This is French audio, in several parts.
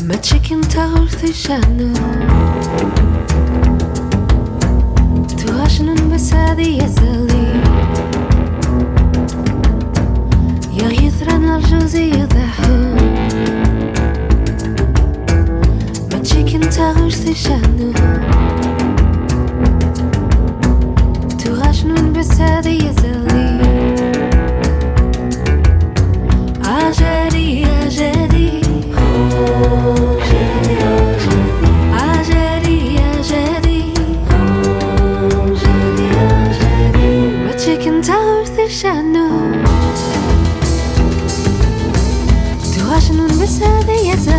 Matchi t-aghouchth i-channoun t-aghouchth b-assa y-ithren lajdhoudh-iw dha-houn Matchi t-aghouchth i-channoun t-aghouchth b-assa jeddi jeddi t-aghouchth i-channoun t-aghouchth b-assa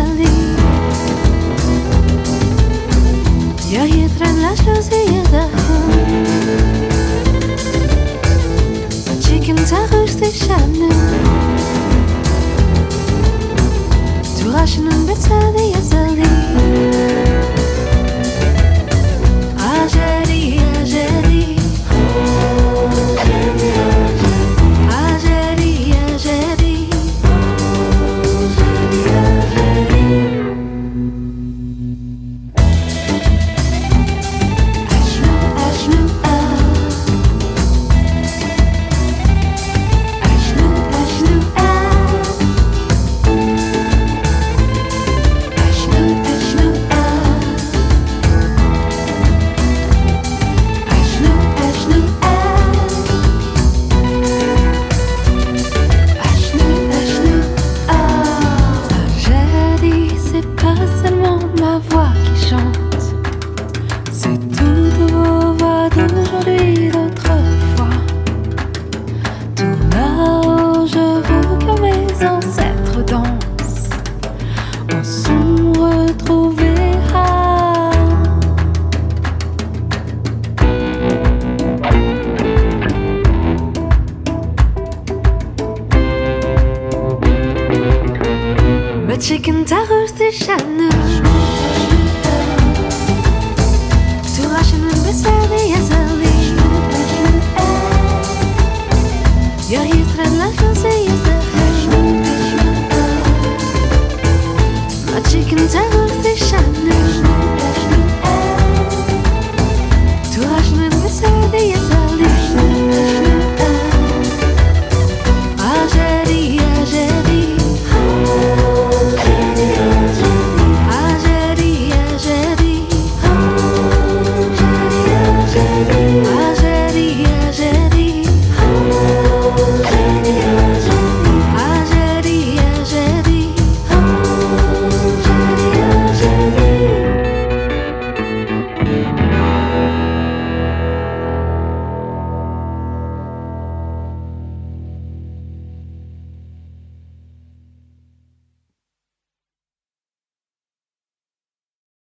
y-ithren lajdhoudh-iw dha-houn Matchi t-aghouchth i-channoun t-aghouchth b-assa voix qui chante, c'est toutes vos voix d'aujourd'hui, d'autrefois. Tout là-haut, je veux que mes ancêtres dansent au son retrouvé. Matchi t-aghouchth i-channoun t-aghouchth b-assa y-ithren lajdhoudh-iw